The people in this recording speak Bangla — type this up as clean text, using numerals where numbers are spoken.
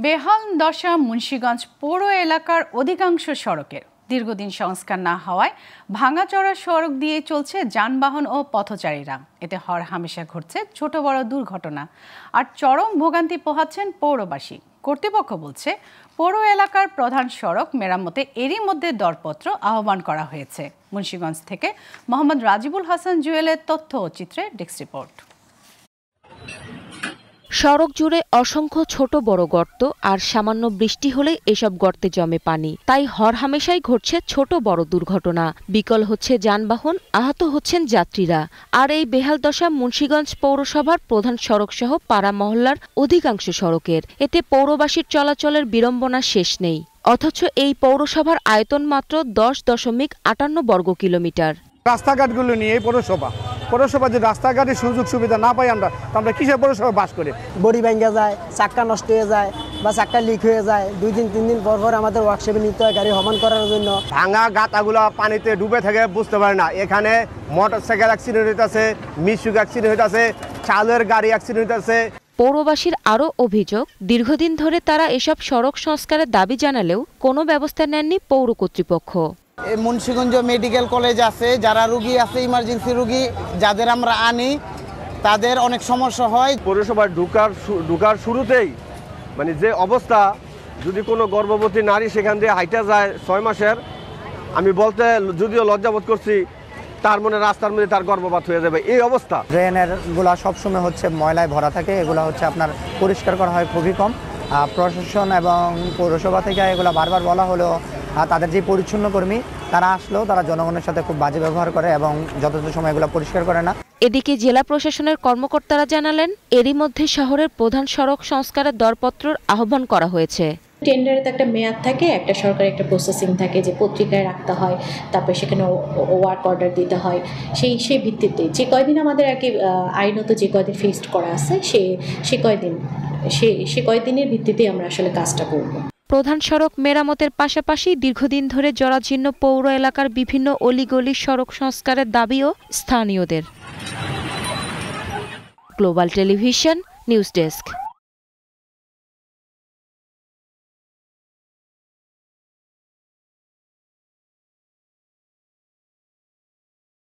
বেহাল দশা মুন্সিগঞ্জ পৌর এলাকার অধিকাংশ সড়কের দীর্ঘদিন সংস্কার না হওয়ায় ভাঙাচড়া সড়ক দিয়ে চলছে যানবাহন ও পথচারীরা। এতে হরহামেশা ঘটছে ছোট বড় দুর্ঘটনা আর চরম ভোগান্তি পোহাচ্ছেন পৌরবাসী। কর্তৃপক্ষ বলছে পৌর এলাকার প্রধান সড়ক মেরামতে এরই মধ্যে দরপত্র আহ্বান করা হয়েছে। মুন্সিগঞ্জ থেকে মোহাম্মদ রাজিবুল হাসান জুয়েলের তথ্য ও চিত্রে ডেস্ক রিপোর্ট। সড়ক জুড়ে অসংখ্য ছোট বড় গর্ত আর সামান্য বৃষ্টি হলে এসব গর্তে জমে পানি, তাই হরহামেশাই ঘটছে ছোট বড় দুর্ঘটনা। বিকল হচ্ছে যানবাহন, আহত হচ্ছেন যাত্রীরা। আর এই বেহাল দশা মুন্সিগঞ্জ পৌরসভার প্রধান সড়ক সহ পাড়া মহল্লার অধিকাংশ সড়কের। এতে পৌরবাসীর চলাচলের বিড়ম্বনা শেষ নেই, অথচ এই পৌরসভার আয়তন মাত্র 10.58 বর্গ কিলোমিটার। রাস্তাঘাটগুলো নিয়ে এই পৌরসভা যে রাস্তাঘাটের সুযোগ সুবিধা না পাই আমরা কিসের পৌরসভা বাস করি। বডি ভেঙে যায়, চাক্কা নষ্ট হয়ে যায় বা চাক্কা লিক হয়ে যায়। 2 দিন 3 দিন পর আমাদের ওয়ার্কশপে নিতে হয় গাড়ি সমান করার জন্য। ভাঙা গাতাগুলো পানিতে ডুবে থাকে, বুঝতে পারে না। এখানে মোটরসাইকেল অ্যাক্সিডেন্ট হইতেছে, মিশুক অ্যাক্সিডেন্ট হইতেছে, চালের গাড়ি অ্যাক্সিডেন্ট হইতেছে। পৌরবাসীর আরও অভিযোগ, দীর্ঘদিন ধরে তারা এসব সড়ক সংস্কারের দাবি জানালেও কোনো ব্যবস্থা নেননি পৌর কর্তৃপক্ষ। মুন্সিগঞ্জ মেডিকেল কলেজ আছে, যারা রুগী আছে ইমার্জেন্সি রুগী যাদের আমরা আনি তাদের অনেক সমস্যা হয়। পৌরসভায় ঢুকার শুরুতেই মানে যে অবস্থা, যদি কোনো গর্ভবতী নারী সেখান দিয়ে হাইটা যায় 6 মাসের, আমি বলতে যদিও লজ্জাবোধ করছি, তার মনে রাস্তার মধ্যে তার গর্ভপাত হয়ে যাবে এই অবস্থা। ড্রেনের গুলা সবসময় হচ্ছে ময়লায় ভরা থাকে, এগুলা হচ্ছে আপনার পরিষ্কার করা হয় খুবই কম। প্রশাসন এবং পৌরসভা থেকে এগুলা বারবার বলা হলেও তাদের যে পরিচ্ছন্ন কর্মী তারা আসলেও তারা জনগণের সাথে খুব বাজে ব্যবহার করে এবং যথাযথ সময় এগুলো পরিষ্কার করে না। এদিকে জেলা প্রশাসনের কর্মকর্তারা জানালেন, এরই মধ্যে শহরের প্রধান সড়ক সংস্কারের দরপত্রর আহ্বান করা হয়েছে। টেন্ডারে তো একটা মেয়াদ থাকে, একটা সরকারি একটা প্রসেসিং থাকে যে পত্রিকায় রাখতে হয়, তারপরে সেখানে ওয়ার্ক অর্ডার দিতে হয়। সেই ভিত্তিতে যে কয়দিন আমাদের আর কি আইনত যে কয়দিন ফিক্সড করা আছে সে কয়দিনের ভিত্তিতে আমরা আসলে কাজটা করব। প্রধান সড়ক মেরামতের পাশাপাশি দীর্ঘদিন ধরে জরাজীর্ণ পৌর এলাকার বিভিন্ন অলিগলি সড়ক সংস্কারের দাবিও স্থানীয়দের। Global television news desk.